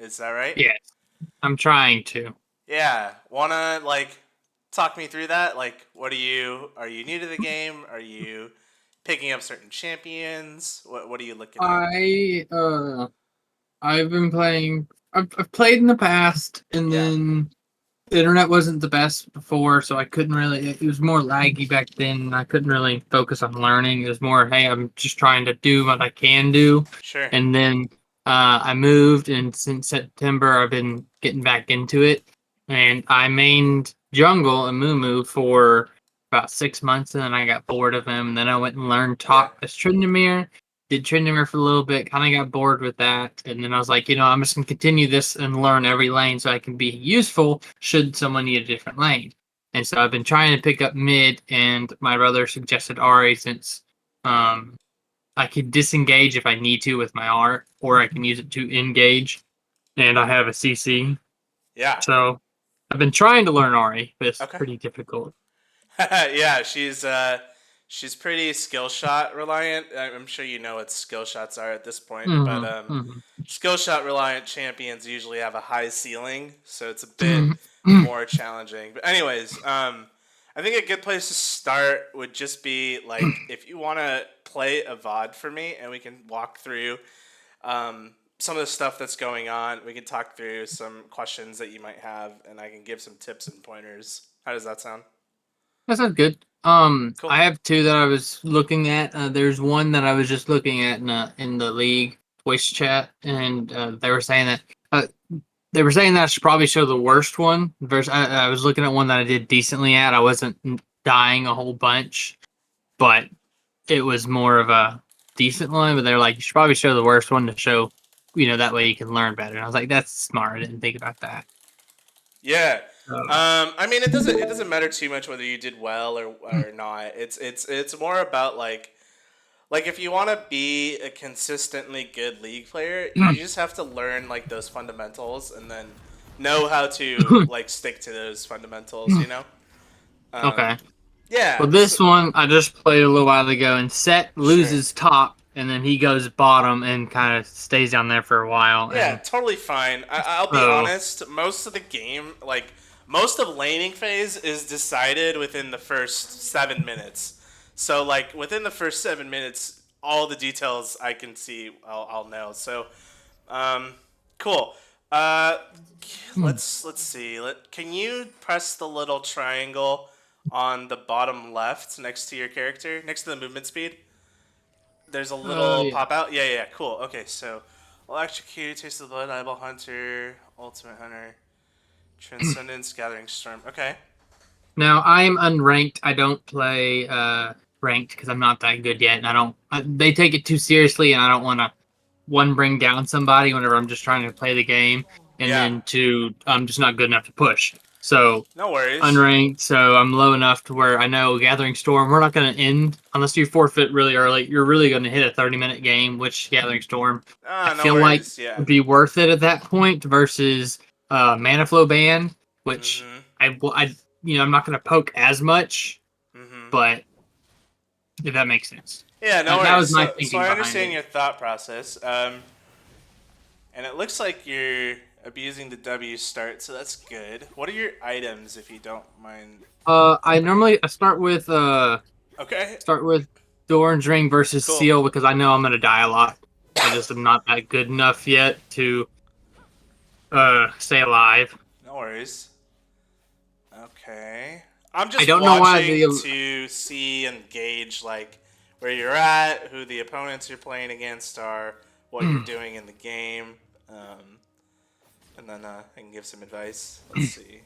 Is that right? Yes, I'm trying to. Yeah. Wanna talk me through that? Like, what are you new to the game? Are you picking up certain champions? What are you looking at? I I've been playing. I've played in the past, and Yeah. then the internet wasn't the best before, so I couldn't really. It was more laggy back then, and I couldn't really focus on learning. It was more, hey, I'm just trying to do what I can do, Sure. and then I moved, and since September, I've been getting back into it, and I mained jungle and Moo for about 6 months, and then I got bored of him, and then I went and learned Yeah. top as Tryndamere. Did Tryndamere for a little bit, kind of got bored with that, and then I was like, I'm just gonna continue this and learn every lane so I can be useful should someone need a different lane. And so I've been trying to pick up mid, and my brother suggested Ahri since um, I could disengage if I need to with my R, or I can use it to engage, and I have a CC. Yeah. So I've been trying to learn Ahri, but it's Okay. pretty difficult. Yeah, she's pretty skill shot reliant. I'm sure you know what skill shots are at this point, but Hmm. skill shot reliant champions usually have a high ceiling, so it's a bit Hmm. more challenging. But anyways, I think a good place to start would just be like if you want to play a VOD for me, and we can walk through some of the stuff that's going on. We can talk through some questions that you might have, and I can give some tips and pointers. How does that sound? That sounds good. Cool. I have two that I was looking at. There's one that I was just looking at in the league voice chat, and uh, they were saying that I should probably show the worst one. Versus, I was looking at one that I did decently at. I wasn't dying a whole bunch, but it was more of a decent one. But they're like, you should probably show the worst one to show, that way you can learn better. And I was like, that's smart. I didn't think about that. Yeah. So, I mean, it doesn't matter too much whether you did well or not. It's more about like if you want to be a consistently good league player, you just have to learn like those fundamentals and then know how to like stick to those fundamentals. Um, okay. yeah. Well, this one I just played a little while ago, and Set Sure. loses top, and then he goes bottom and kind of stays down there for a while. Yeah, And totally fine. I'll be so, honest. Most of the game, like most of laning phase, is decided within the first 7 minutes. So like within the first 7 minutes, all the details I can see, I'll know. So, um, cool. Uh, let's see. Can you press the little triangle on the bottom left next to your character, next to the movement speed? There's a little yeah. pop out. Yeah, yeah, cool. Okay, so electrocute, taste of the blood, eyeball hunter, ultimate hunter, transcendence, gathering storm. Okay. Now I'm unranked. I don't play ranked because I'm not that good yet, and I don't. They take it too seriously, and I don't want to one bring down somebody whenever I'm just trying to play the game, and Yeah. then two, I'm just not good enough to push. So No worries. unranked, so I'm low enough to where I know Gathering Storm, we're not going to end unless you forfeit really early. You're really going to hit a 30-minute game, which Gathering Storm, I Ah, no feel like worries. Yeah. would be worth it at that point versus Mana Flow Ban, which Mhm. I'm not going to poke as much, Mhm. but if that makes sense. Yeah, no That worries. was my So thinking I behind understand it. your thought process. And it looks like you're abusing the W start, so that's good. What are your items, if you don't mind? I start with Okay. Doran's Ring versus Cool. Seal because I know I'm gonna die a lot. I just am not that good enough yet to stay alive. No worries. Okay. I'm I just don't know why watching the to see and gauge like where you're at, who the opponents you're playing against are, what you're doing in the game, um, and then I can give some advice. Let's see.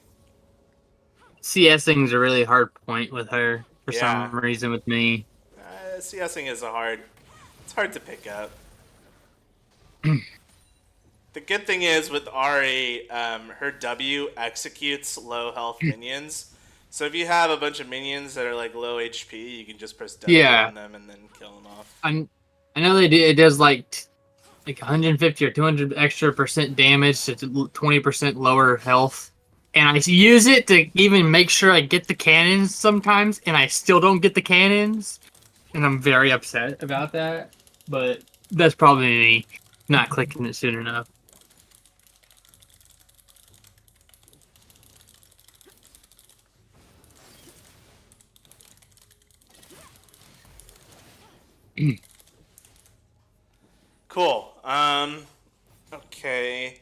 CSing is a really hard point with her for Yeah, some reason with me. CSing is a hard. It's hard to pick up. The good thing is with Ari, her W executes low health minions. So if you have a bunch of minions that are like low HP, you can just press W Yeah, on them and then kill them off. I know it does like 150 or 200 extra percent damage to 20% lower health. And I use it to even make sure I get the cannons sometimes, and I still don't get the cannons. And I'm very upset about that. But that's probably me not clicking it soon enough. Cool. Okay.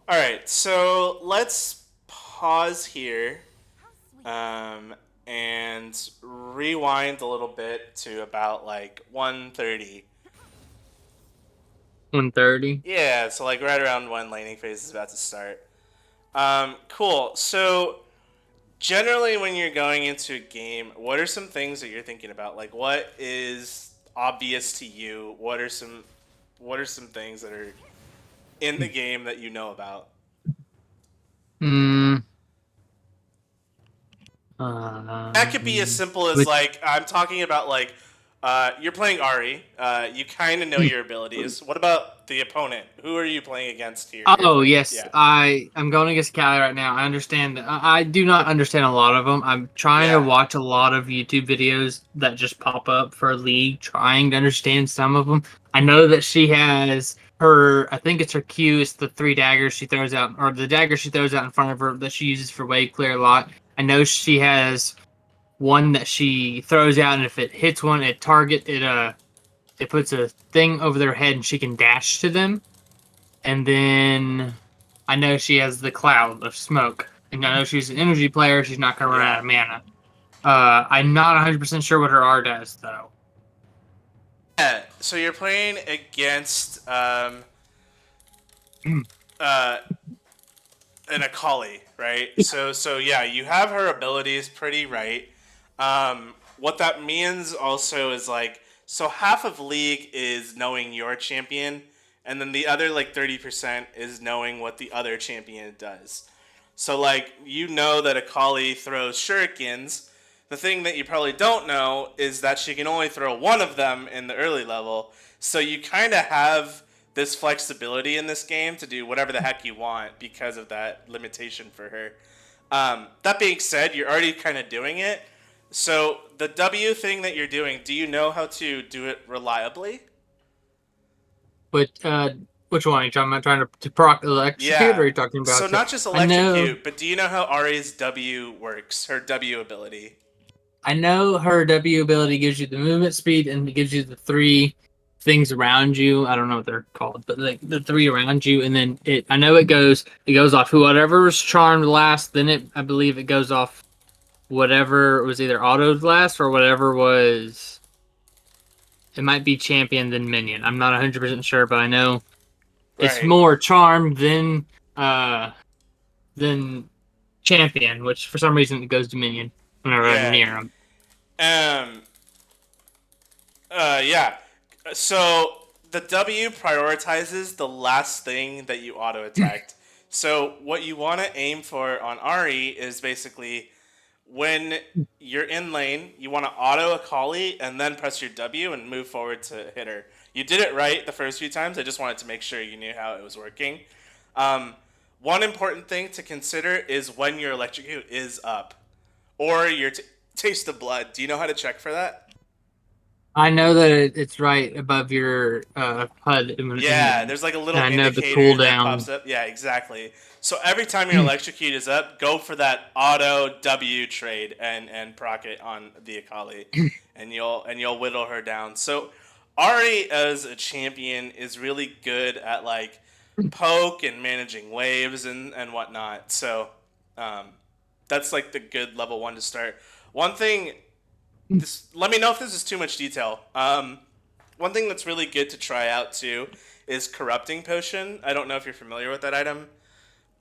All right. So let's pause here. And rewind a little bit to about like 1:30. 1:30. Yeah, so like right around when laning phase is about to start. Cool. So generally, when you're going into a game, what are some things that you're thinking about? Like, what is obvious to you? What are some things that are in the game that you know about? Mm, That could be as um, simple as which, like I'm talking about like you're playing Ahri. You kind of know your abilities. What about the opponent? Who are you playing against here? You're oh playing. yes, Yeah. I'm going against Cali right now. I understand that. I do not understand a lot of them. I'm trying to Yeah. watch a lot of YouTube videos that just pop up for League, trying to understand some of them. I know that she has her. I think it's her Q. It's the three daggers she throws out, or the dagger she throws out in front of her that she uses for wave clear a lot. I know she has one that she throws out, and if it hits one, it puts a thing over their head, and she can dash to them. And then I know she has the cloud of smoke. And I know she's an energy player. She's not going to run out Yeah. of mana. I'm not 100% sure what her R does, though. Yeah. So you're playing against uh an Akali, right? So yeah, you have her abilities pretty right. What that means also is like so half of League is knowing your champion, and then the other like 30% is knowing what the other champion does. So like you know that Akali throws shurikens. The thing that you probably don't know is that she can only throw one of them in the early level. So you kind of have this flexibility in this game to do whatever the heck you want because of that limitation for her. That being said, you're already kind of doing it. So the W thing that you're doing, do you know how to do it reliably? But which one? Are you talking about trying to proc electrocute, or Yeah. are you talking So about to? not just I know, electrocute, but do you know how Ari's W works? Her W ability. I know her W ability gives you the movement speed and it gives you the three things around you. I don't know what they're called, but like the three around you, and then I know it goes off whoever's charmed last. Then I believe it goes off whatever was either autoed last or whatever was. It might be champion than minion. I'm not 100% sure, but I know it's Right. more charmed uh than champion, which for some reason it goes to minion whenever I'm Yeah. near them. Um. Yeah. So the W prioritizes the last thing that you auto attacked. So what you want to aim for on Ari is basically when you're in lane, you want to auto Akali and then press your W and move forward to hit her. You did it right the first few times. I just wanted to make sure you knew how it was working. Um, One important thing to consider is when your electrocute is up or your taste of blood. Do you know how to check for that? I know that it's right above your HUD, Yeah, and there's like a little I know the indicator that pops cooldown. up. Yeah, exactly. So every time your electrocute is up, go for that auto W trade and proc it on the Akali, and you'll whittle her down. So Ari as a champion is really good at like poke and managing waves and whatnot. So um, that's like the good level one to start. One thing, this let me know if this is too much detail. One thing that's really good to try out too is corrupting potion. I don't know if you're familiar with that item,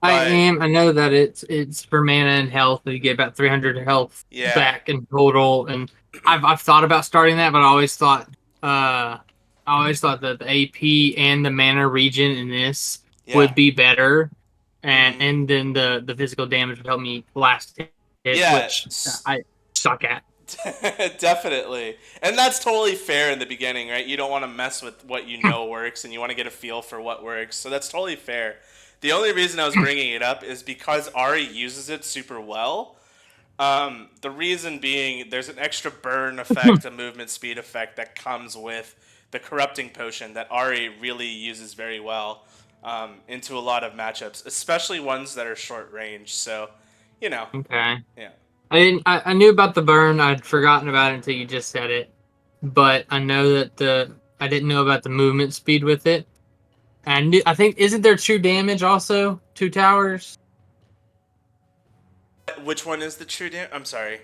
I but am. I know that it's for mana and health. You get about 300 health yeah, back in total, and I've thought about starting that, but uh, I always thought that the AP and the mana regen in this yeah, would be better, hmm and then the physical damage would help me last hit, yeah, which I suck at. definitely. And that's totally fair in the beginning, right? You don't want to mess with what you know works, and you want to get a feel for what works. So that's totally fair. The only reason I was bringing it up is because Ari uses it super well. The reason being, there's an extra burn effect, a movement speed effect that comes with the corrupting potion that Ari really uses very well into a lot of matchups, especially ones that are short range. So, you know, Okay. yeah, I knew about the burn. I'd forgotten about it until you just said it. But I know that I didn't know about the movement speed with it. And I think isn't there true damage also? Two towers Which one is the true I'm sorry.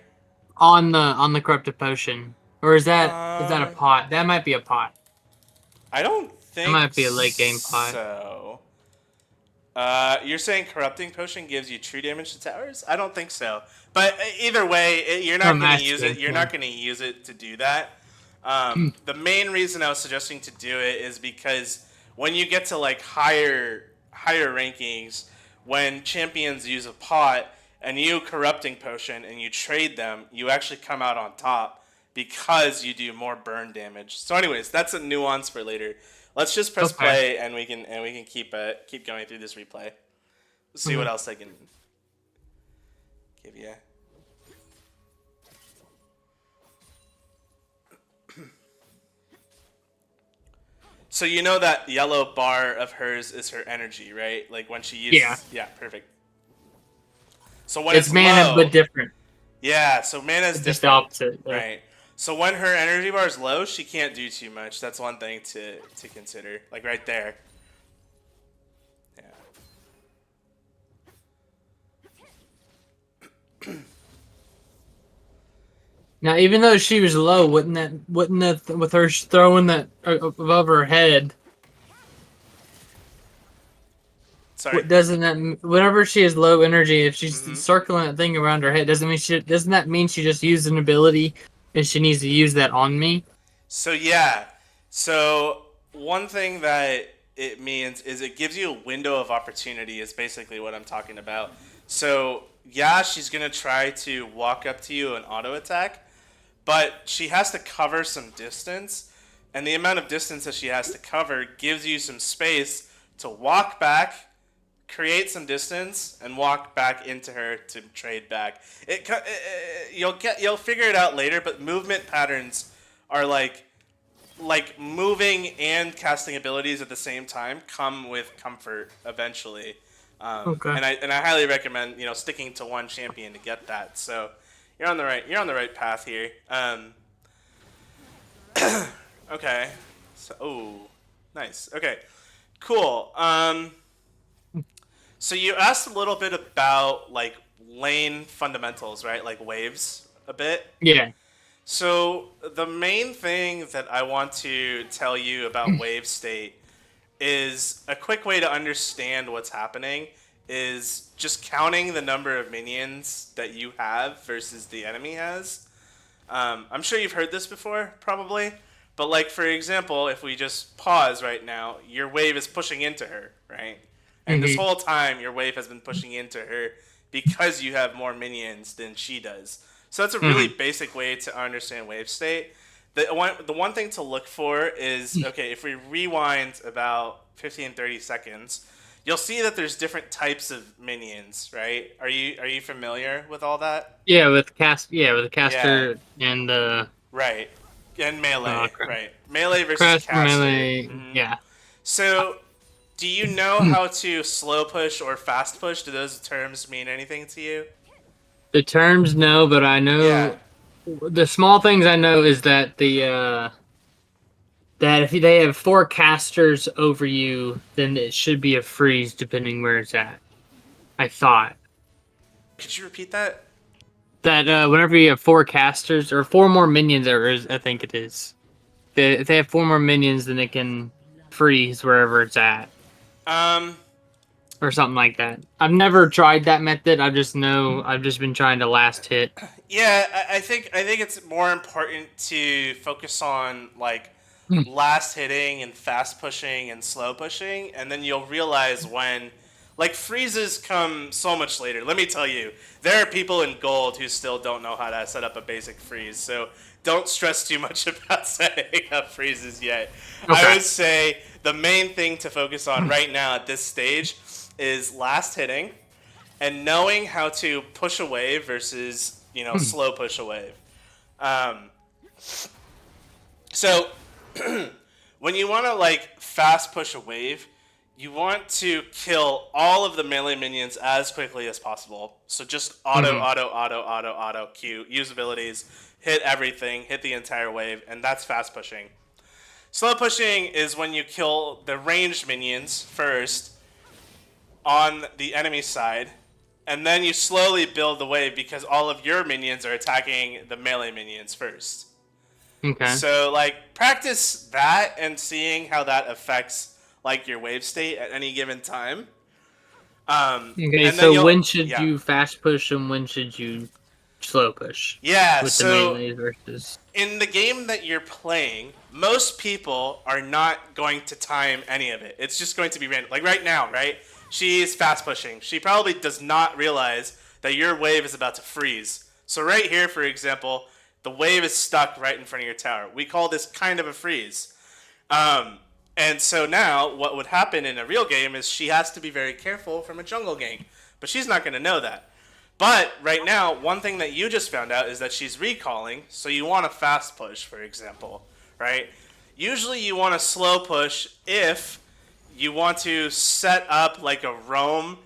on the corrupted potion, or is that a Um, pot? That might be a pot. I don't That think might be a late game pot. so. You're saying corrupting potion gives you true damage to towers? I don't think so. But either way, you're not I'm going to use it. asking. You're Yeah. not going to use it to do that. The main reason I was suggesting to do it is because when you get to like higher rankings, when champions use a pot and you corrupting potion and you trade them, you actually come out on top because you do more burn damage. So, anyways, that's a nuance for later. Let's just press Okay. play and we can keep going through this replay. See what Mhm. else I can give you. So you know that yellow bar of hers is her energy, right? Like when she Yeah. uses, yeah, perfect. So when It's it's mana, but low, different. yeah, so mana is Just the different, opposite. Yeah. right? So when her energy bar is low, she can't do too much. That's one thing to consider. Like right there. Yeah. Now, even though she was low, wouldn't that with her throwing that above her head? Sorry. Doesn't that whenever she has low energy, if she's Hmm. circling that thing around her head, doesn't that mean she just used an ability and she needs to use that on me? So yeah. So one thing that it means is it gives you a window of opportunity is basically what I'm talking about. So yeah, she's gonna try to walk up to you and auto attack, but she has to cover some distance, and the amount of distance that she has to cover gives you some space to walk back, create some distance, and walk back into her to trade back. You'll figure it out later, but movement patterns are like moving and casting abilities at the same time come with comfort eventually. Okay. And I highly recommend sticking to one champion to get that. So you're on the right path here. Okay. So nice. Okay. Cool. So you asked a little bit about like lane fundamentals, right? Like waves a bit. Yeah. So the main thing that I want to tell you about wave state is a quick way to understand what's happening is just counting the number of minions that you have versus the enemy has. I'm sure you've heard this before, probably. But like for example, if we just pause right now, your wave is pushing into her, right? And this Hmm. whole time, your wave has been pushing into her because you have more minions than she does. So that's a really Hmm. basic way to understand wave state. The one thing to look for is, okay, if we rewind about 15, 30 seconds, you'll see that there's different types of minions, right? Are you familiar with all that? Yeah, with the Yeah, caster and right. And melee, crap. right? Melee versus Caster caster. melee. Yeah. So, do you know how to slow push or fast push? Do those terms mean anything to you? The terms no, but I Yeah. know the small things I know is that that if they have four casters over you, then it should be a freeze depending where it's at. I thought Could you repeat that? that whenever you have four casters or four more minions, I think it is. If they have four more minions, then it can freeze wherever it's at Um, or something like that. I've never tried that method. I've just been trying to last hit. yeah, I think it's more important to focus on like Hmm. last hitting and fast pushing and slow pushing, and then you'll realize when like freezes come so much later. Let me tell you, there are people in gold who still don't know how to set up a basic freeze. So don't stress too much about setting up freezes yet. I Okay. would say the main thing to focus on right now at this stage is last hitting and knowing how to push a wave versus slow push a wave. Um, so when you want to like fast push a wave, you want to kill all of the melee minions as quickly as possible. So just auto, Hmm. auto, auto, auto, auto, Q, use abilities, hit everything, hit the entire wave, and that's fast pushing. Slow pushing is when you kill the ranged minions first on the enemy side, and then you slowly build the wave because all of your minions are attacking the melee minions first. Okay. So like practice that and seeing how that affects like your wave state at any given time. Okay, And then so you'll when should yeah you fast push and when should you slow push yeah. with the So melee versus? in the game that you're playing, most people are not going to time any of it. It's just going to be random. Like right now, right? She's fast pushing. She probably does not realize that your wave is about to freeze. So right here, for example, the wave is stuck right in front of your tower. We call this kind of a freeze. Um, and so now, what would happen in a real game is she has to be very careful from a jungle gank, but she's not going to know that. But right now, one thing that you just found out is that she's recalling, so you want a fast push, for example, right? Usually you want a slow push if you want to set up like a roam,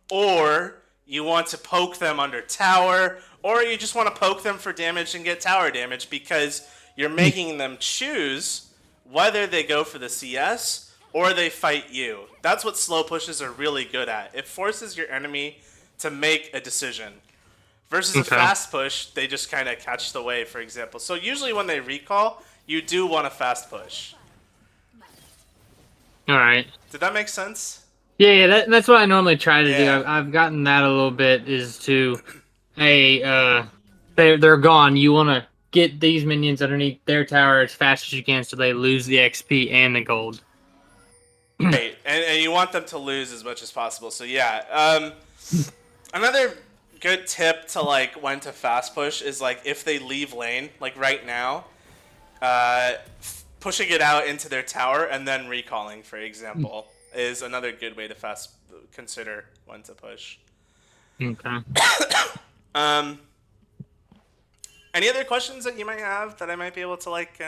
or you want to poke them under tower, or you just want to poke them for damage and get tower damage because you're making them choose whether they go for the CS or they fight you. That's what slow pushes are really good at. It forces your enemy to make a decision. Versus a Okay. fast push, they just kind of catch the wave, for example. So usually when they recall, you do want a fast push. All right. Did that make sense? Yeah, that's what I normally try to do. Yeah. I've gotten that a little bit is to, hey, they're gone. You want to get these minions underneath their tower as fast as you can so they lose the XP and the gold. Right. And you want them to lose as much as possible. So yeah. Another good tip to like when to fast push is like if they leave lane, like right now, pushing it out into their tower and then recalling, for example, is another good way to fast consider when to push. Okay. Um, any other questions that you might have that I might be able to like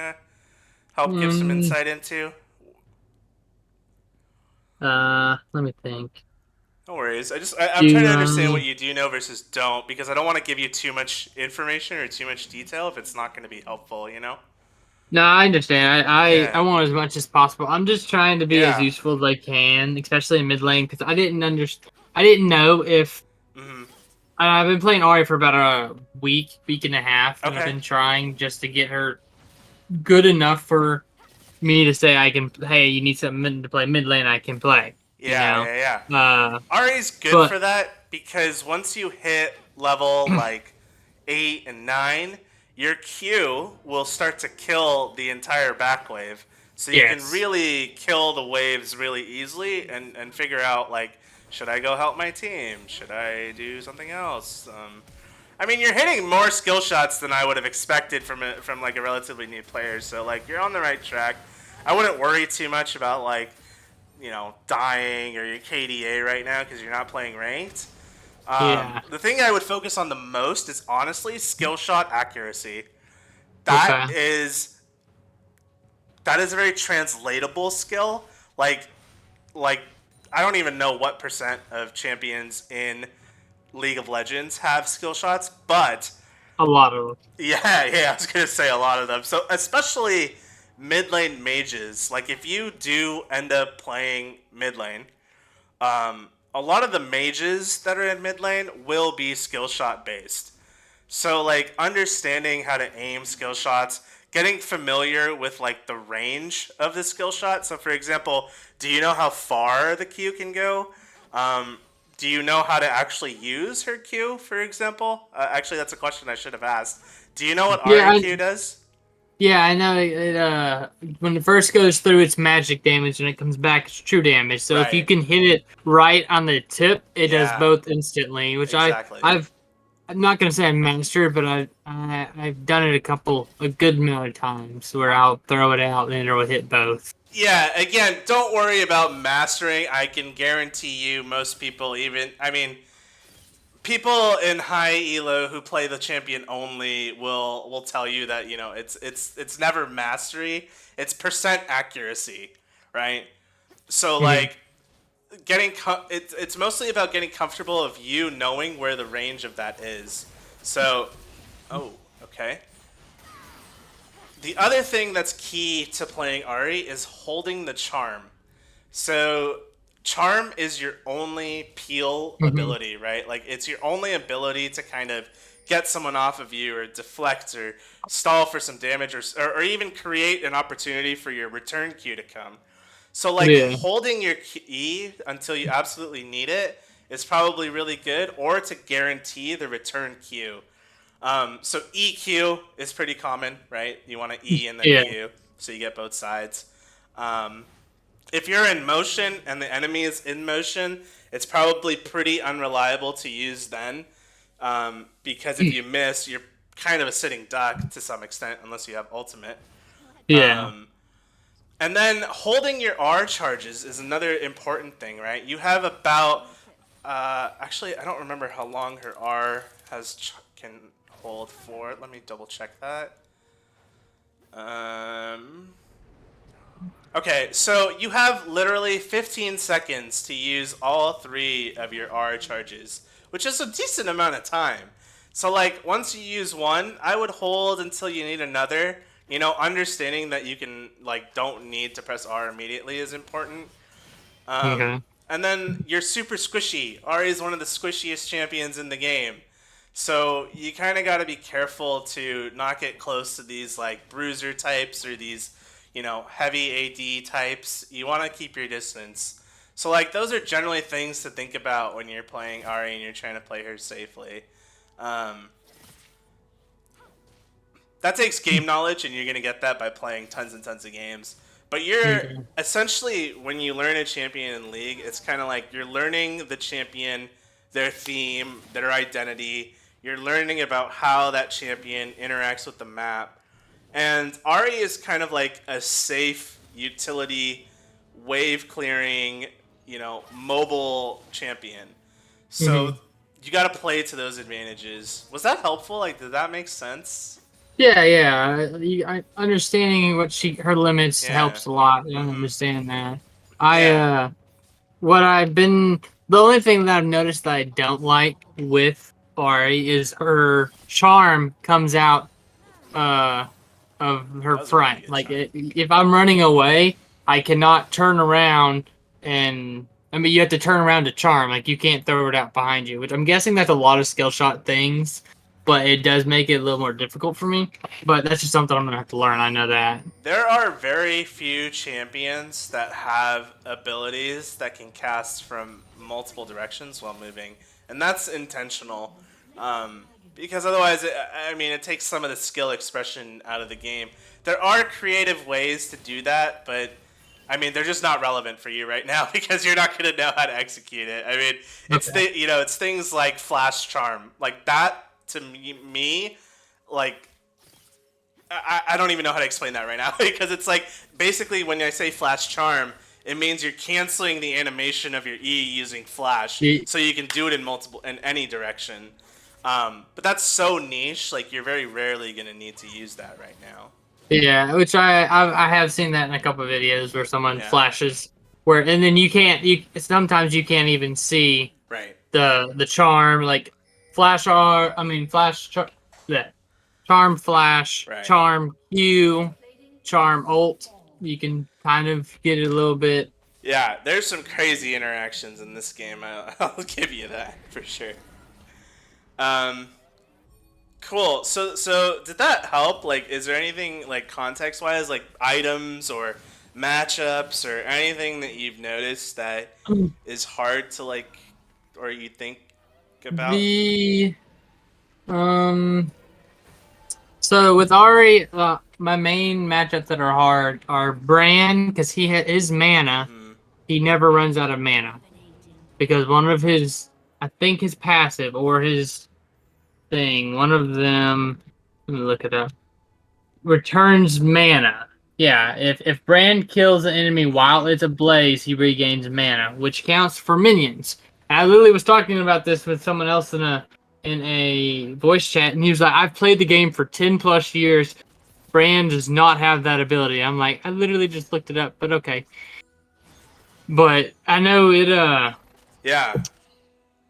help give some Mm, insight into? let me think. No worries. Do I'm trying to understand what you do know versus don't because I don't want to give you too much information or too much detail if it's not going to be helpful. You know? No, I understand. I Yeah. want as much as possible. I'm just trying to be as Yeah. useful as I can, especially in mid lane, because I didn't understand. I didn't know if Hmm. I've been playing Ahri for about a week and a half, and I've Okay. been trying just to get her good enough for me to say I can. Hey, you need something to play mid lane, I can play. You Yeah. know. Yeah. Yeah. Uh, Ari's good but for that because once you hit level like 8 and 9, your Q will start to kill the entire back wave. So you can yes, really kill the waves really easily and figure out like, should I go help my team? Should I do something else? I mean, you're hitting more skill shots than I would have expected from like a relatively new player. So like, you're on the right track. I wouldn't worry too much about like, dying or your KDA right now because you're not playing ranked. yeah, The thing I would focus on the most is honestly skill shot accuracy. okay, That is that is a very translatable skill. Like I don't even know what percent of champions in League of Legends have skill shots, but a lot of yeah, I was gonna say a lot of them. So especially mid lane mages, like if you do end up playing mid lane, a lot of the mages that are in mid lane will be skill shot based. So like understanding how to aim skill shots, getting familiar with like the range of the skill shot. So for example, do you know how far the Q can go? Do you know how to actually use her Q, for example? Actually, that's a question I should have asked. Do you know what yeah. RAQ does? Yeah, I know it. When it first goes through, it's magic damage, and it comes back, it's true damage. So if you Right. can hit it right on the tip, it does Yeah, both instantly. Which exactly. I'm not gonna say I'm mastered, but I've done it a good amount of times where I'll throw it out and it'll hit both. Yeah, again, don't worry about mastering. I can guarantee you most people I mean, people in high elo who play the champion only will tell you that, it's never mastery. It's percent accuracy, right? So Mhm. like it's mostly about getting comfortable of you knowing where the range of that is. So, oh, okay. The other thing that's key to playing Ahri is holding the charm. So charm is your only peel Hmm. ability, right? Like it's your only ability to kind of get someone off of you or deflect or stall for some damage or even create an opportunity for your return queue to come. So like Yeah. holding your E until you absolutely need it is probably really good, or to guarantee the return queue. So EQ is pretty common, right? You want to E and then Yeah. Q, so you get both sides. Um, if you're in motion and the enemy is in motion, it's probably pretty unreliable to use then, because if you miss, you're kind of a sitting duck to some extent, unless you have ultimate. Yeah. Um, and then holding your R charges is another important thing, right? You have about actually, I don't remember how long her R can hold for. Let me double check that. Um, okay, so you have literally 15 seconds to use all three of your R charges, which is a decent amount of time. So, like, once you use one, I would hold until you need another. You know, understanding that you can, like, don't need to press R immediately is important. Okay. And then you're super squishy. Ahri is one of the squishiest champions in the game. So you kind of got to be careful to not get close to these like bruiser types or these, heavy AD types. You want to keep your distance. So like those are generally things to think about when you're playing Ahri and you're trying to play her safely. Um, that takes game knowledge, and you're gonna get that by playing tons and tons of games. But you're Okay. essentially, when you learn a champion in League, it's kind of like you're learning the champion, their theme, their identity. You're learning about how that champion interacts with the map. And Ari is kind of like a safe utility, wave clearing, mobile champion. So Hmm. you got to play to those advantages. Was that helpful? Like, did that make sense? Yeah, yeah. Understanding what her limits Yeah. helps a lot. I Mm-hmm. understand that. I Yeah. what I've been the only thing that I've noticed that I don't like with Ari is her charm comes out uh of her That was a really front. good Like charm. if I'm running away, I cannot turn around and I mean you have to turn around to charm. Like you can't throw it out behind you, which I'm guessing that's a lot of skill shot things, but it does make it a little more difficult for me. But that's just something I'm gonna have to learn. I know that. There are very few champions that have abilities that can cast from multiple directions while moving, and that's intentional. Because otherwise, it takes some of the skill expression out of the game. There are creative ways to do that, but they're just not relevant for you right now because you're not going to know how to execute it. Okay. It's things like flash charm, like that to me, like I don't even know how to explain that right now because it's like basically when I say flash charm, it means you're canceling the animation of your E using flash, Ye- so you can do it in any direction. But that's so niche, like you're very rarely gonna need to use that right now. Yeah, which I have seen that in a couple of videos where someone Yeah, flashes where and then you sometimes you can't even see right, the charm like flash R I mean flash char that charm flash right. charm Q charm ult you can kind of get it a little bit. Yeah, there's some crazy interactions in this game. I'll give you that for sure. Um, Cool. So did that help? Like, is there anything like context wise, like items or matchups or anything that you've noticed that is hard to like, or you think about? The um so with Ari my main matchups that are hard are Bran because his mana Hmm. he never runs out of mana because one of his I think his passive or his thing one of them let me look it up returns mana. Yeah, if Brand kills an enemy while Hmm. it's ablaze, he regains mana, which counts for minions. And I literally was talking about this with someone else in a voice chat, and he was like, "I've played the game for 10 plus years. Brand does not have that ability." I'm like, I literally just looked it up, but okay. But I know it. Yeah.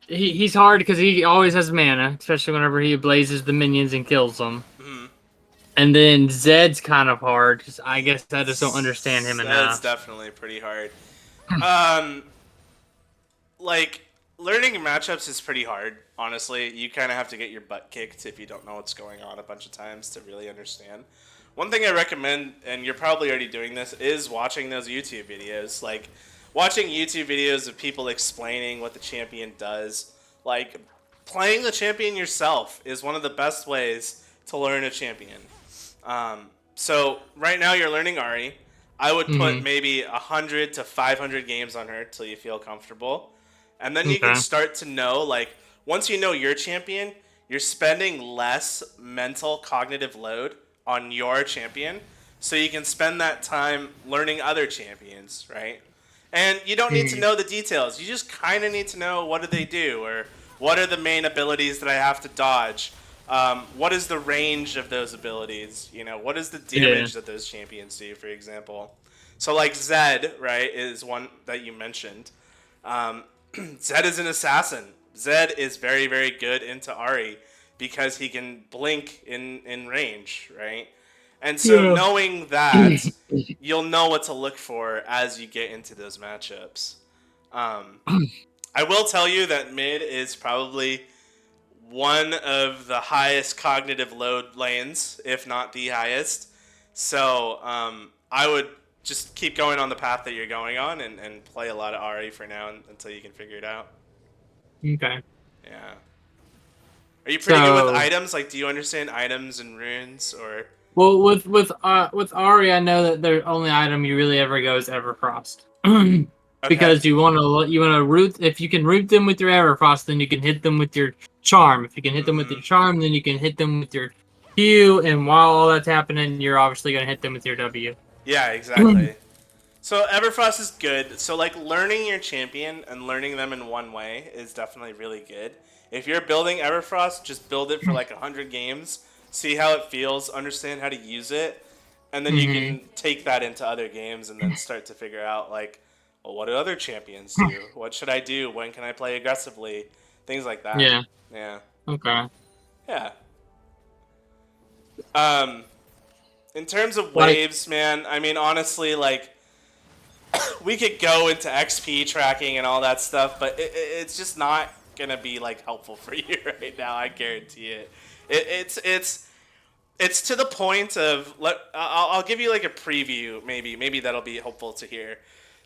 He's hard because he always has mana, especially whenever he blazes the minions and kills them. Hmm. And then Zed's kind of hard because I guess I just don't understand him That's enough. definitely pretty hard. Um, like learning matchups is pretty hard. Honestly, you kind of have to get your butt kicked if you don't know what's going on a bunch of times to really understand. One thing I recommend, and you're probably already doing this, is watching those YouTube videos. Like watching YouTube videos of people explaining what the champion does. Like playing the champion yourself is one of the best ways to learn a champion. So right now you're learning Ahri. I would put Hmm. maybe 100 to 500 games on her till you feel comfortable, and then you can Okay. start to know like once you know your champion, you're spending less mental cognitive load on your champion, so you can spend that time learning other champions, right? And you don't need to Hmm. know the details. You just kind of need to know what do they do or what are the main abilities that I have to dodge. What is the range of those abilities? You know, what is the Yeah. damage that those champions do, for example? So, like Zed, right, is one that you mentioned. Um, Zed is an assassin. Zed is very, very good into Ahri because he can blink in range, right? And so Yeah. knowing that, you'll know what to look for as you get into those matchups. Um, I will tell you that mid is probably one of the highest cognitive load lanes, if not the highest. So I would just keep going on the path that you're going on and play a lot of Ahri for now until you can figure it out. Okay. Yeah. Are you pretty good with So, items? Like, do you understand items and runes or? well, with Ari, I know that the only item you really ever go is Everfrost. Okay. Because you want to root, if you can root them with your Everfrost, then you can hit them with your charm. If you can hit them with Mm-hmm. your charm, then you can hit them with your Q, and while all that's happening, you're obviously going to hit them with your W. Yeah, exactly. So Everfrost is good. So like learning your champion and learning them in one way is definitely really good. If you're building Everfrost, just build it for like 100 games, see how it feels, understand how to use it, and then you Hmm. can take that into other games and then start to figure out like, well, what do other champions do? What should I do? When can I play aggressively? Things like that. Yeah. Yeah. Okay. Yeah. Um, in terms of Like, waves, man, I mean honestly, like we could go into XP tracking and all that stuff, but it's just not gonna be like helpful for you right now. I guarantee it. It's to the point of I'll give you like a preview. Maybe that'll be helpful to hear.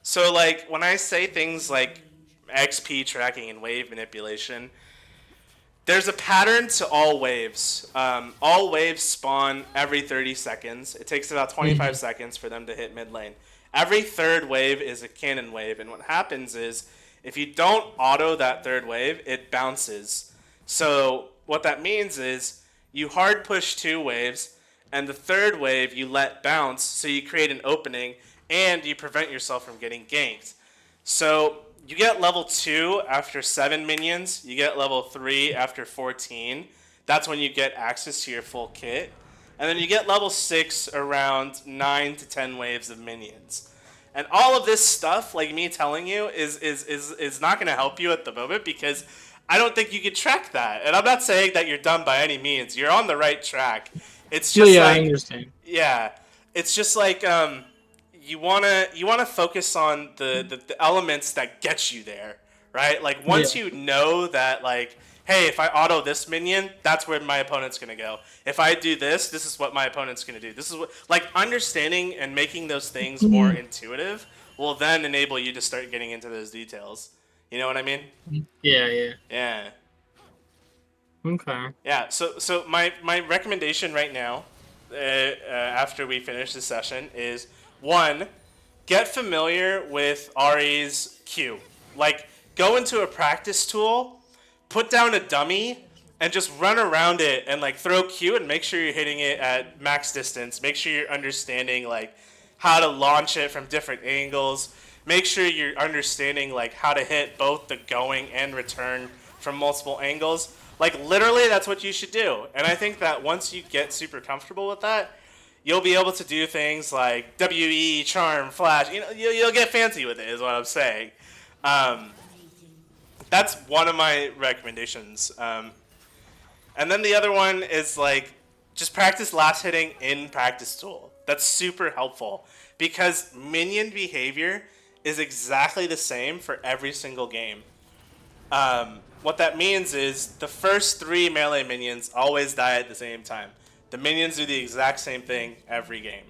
So like when I say things like XP tracking and wave manipulation, there's a pattern to all waves. All waves spawn every 30 seconds. It takes about 25 mhm. seconds for them to hit mid lane. Every third wave is a cannon wave, and what happens is if you don't auto that third wave, it bounces. So what that means is you hard push two waves, and the third wave you let bounce, so you create an opening, and you prevent yourself from getting ganked. So you get level 2 after 7 minions, you get level 3 after 14. That's when you get access to your full kit. And then you get level 6 around 9 to 10 waves of minions. And all of this stuff, like me telling you, is not going to help you at the moment because I don't think you can track that. And I'm not saying that you're dumb by any means. You're on the right track. It's Well, just yeah, I like, understand. yeah, it's just like you wanna focus on the elements that get you there, right? Like Yeah. once you know that like, hey, if I auto this minion, that's where my opponent's gonna go. If I do this, this is what my opponent's gonna do. This is what like understanding and making those things more Mhm. intuitive will then enable you to start getting into those details. You know what I mean? Yeah, yeah. Yeah. Okay. Yeah, so my recommendation right now, after we finish this session, is one, get familiar with Ari's Q. Like, go into a practice tool, put down a dummy, and just run around it and like throw Q and make sure you're hitting it at max distance. Make sure you're understanding like how to launch it from different angles. Make sure you're understanding like how to hit both the going and return from multiple angles. Like literally that's what you should do. And I think that once you get super comfortable with that, you'll be able to do things like WE, charm, flash. You know, you'll get fancy with it. Is what I'm saying. Um, that's one of my recommendations. And then the other one is like Just practice last hitting in practice tool. That's super helpful because minion behavior is exactly the same for every single game. What that means is the first three melee minions always die at the same time. The minions do the exact same thing every game.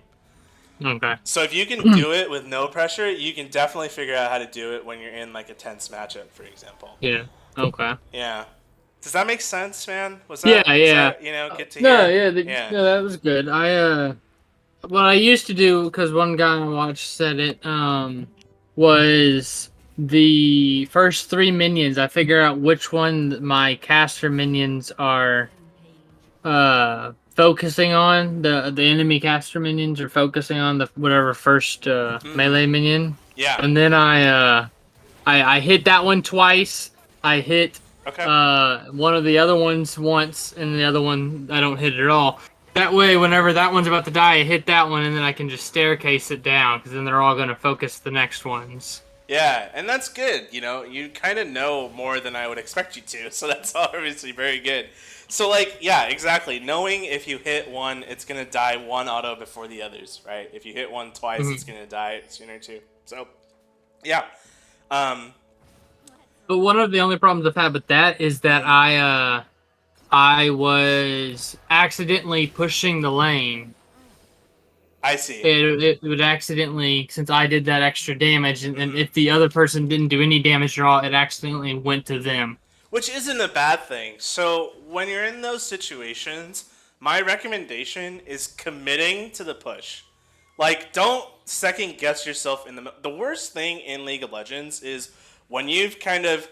Okay. So if you can do it with no pressure, you can definitely figure out how to do it when you're in like a tense matchup, for example. Yeah. Okay. Yeah. Does that make sense, man? Was Yeah, that was yeah. that good to No, hear? yeah, Yeah. no, that was good. What I used to do, because one guy I watched said it, was the first three minions. I figure out which one my caster minions are focusing on. The enemy caster minions are focusing on the whatever first Mm-hmm. melee minion, Yeah. and then I hit that one twice. I hit Okay. one of the other ones once, and the other one I don't hit it at all. That way, whenever that one's about to die, I hit that one, and then I can just staircase it down, because then they're all going to focus the next ones. Yeah, and that's good. You kind of know more than I would expect you to, so that's obviously very good. So, like, yeah, exactly. Knowing if you hit one, it's gonna die one auto before the others, right? If you hit one twice, it's Mhm. gonna die sooner too. So, yeah. Um, But one of the only problems I've had with that is that I was accidentally pushing the lane. I see. It would accidentally, since I did that extra damage, and Hmm. if the other person didn't do any damage at all, it accidentally went to them. Which isn't a bad thing. So when you're in those situations, my recommendation is committing to the push. Like, don't second guess yourself in the. The worst thing in League of Legends is when you've kind of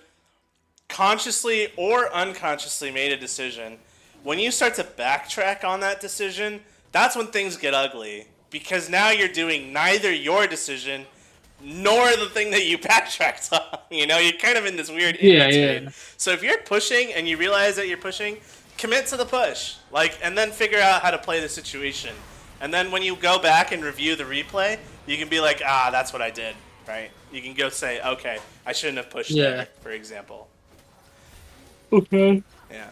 consciously or unconsciously made a decision. When you start to backtrack on that decision, that's when things get ugly because now you're doing neither your decision nor the thing that you backtracked on. You're kind of in this weird in Yeah, between. yeah, So if you're pushing and you realize that you're pushing, commit to the push. Like, and then figure out how to play the situation. And then when you go back and review the replay, you can be like, that's what I did, right? You can go say, okay, I shouldn't have pushed yeah. there, for example. Okay. Yeah.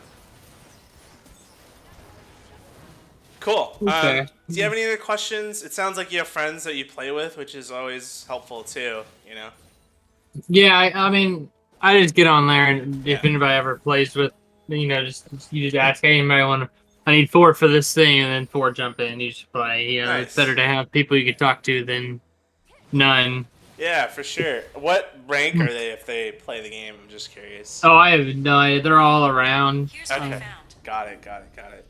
Cool. Okay. Do you have any other questions? It sounds like you have friends that you play with, which is always helpful too. Yeah, I mean, I just get on there, and Yeah. if anybody ever plays with, you just ask, hey, anybody want to? I need four for this thing, and then four jump in. You just play. It's better Nice. to have people you can talk to than none. Yeah, for sure. What rank are they if they play the game? I'm just curious. Oh, I have no idea. They're all around. Okay. Got it, got it, got it.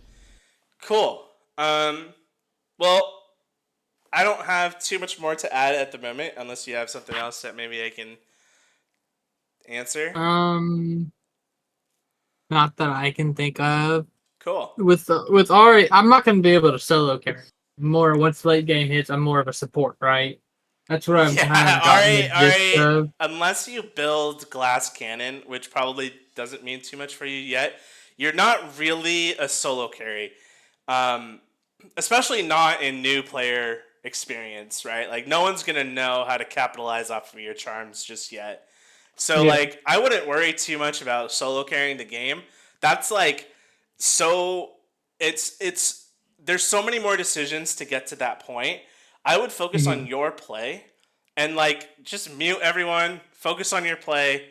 Cool. Well, I don't have too much more to add at the moment unless you have something else that maybe I can answer. Not that I can think of. Cool. With Ahri, I'm not going to be able to solo carry. More once late game hits, I'm more of a support, right? That's what I've kind Yeah, of gotten the gist alright. of. Unless you build glass cannon, which probably doesn't mean too much for you yet, you're not really a solo carry. Um, Especially not in new player experience, right? Like no one's gonna know how to capitalize off of your charms just yet. So Yeah. like I wouldn't worry too much about solo carrying the game. That's like so it's there's so many more decisions to get to that point. I would focus on Mhm. your play and like just mute everyone, focus on your play,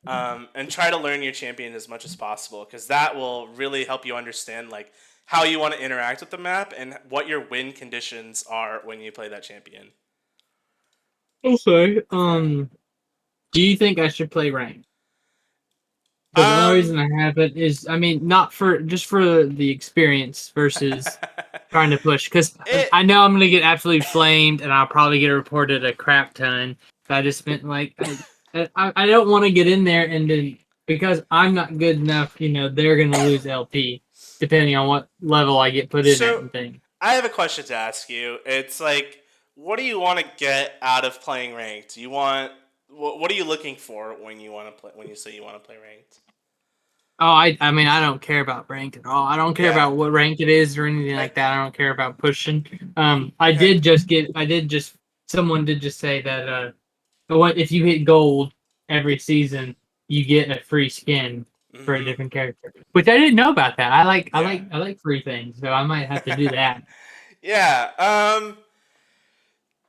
and try to learn your champion as much as possible because that will really help you understand like how you want to interact with the map and what your win conditions are when you play that champion. Okay. Yeah. Do you think I should play ranked? Because the only Um. reason I haven't is, I mean, not for just for the experience versus trying to push. Because it. I know I'm gonna get absolutely flamed, and I'll probably get reported a crap ton. But I just meant like I don't want to get in there and then because I'm not good enough, they're gonna lose LP depending on what level I get put in at So and thing. I have a question to ask you. It's like, what do you want to get out of playing ranked? Do you want what are you looking for when you want to play when you say you want to play ranked? Oh, I mean, I don't care about rank at all. I don't care Yeah. about what rank it is or anything I like that. I don't care about pushing. okay. Someone did just say that, what if you hit gold every season, you get a free skin. for a Hmm. different character, which I didn't know about that. Yeah. I like free things, so I might have to do that. Yeah.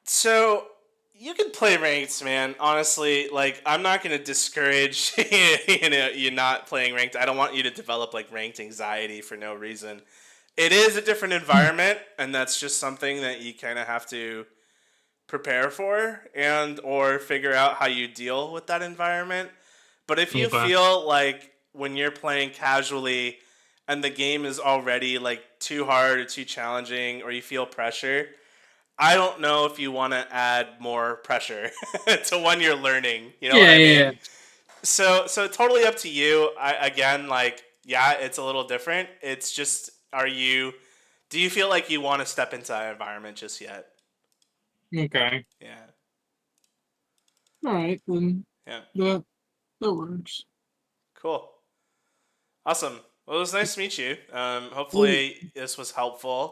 So you can play ranked, man. Honestly, like I'm not gonna discourage you not playing ranked. I don't want you to develop like ranked anxiety for no reason. It is a different environment, and that's just something that you kind of have to prepare for and or figure out how you deal with that environment. But if you Okay. feel like when you're playing casually and the game is already like too hard or too challenging or you feel pressure, I don't know if you want to add more pressure to when you're learning. You know what Yeah, I yeah, mean? yeah. So totally up to you. Again, like yeah, it's a little different. It's just, do you feel like you want to step into that environment just yet? Okay. Yeah. All right, then Yeah. that that works. Cool. Awesome. Well, it was nice to meet you. Well, Hopefully this was helpful.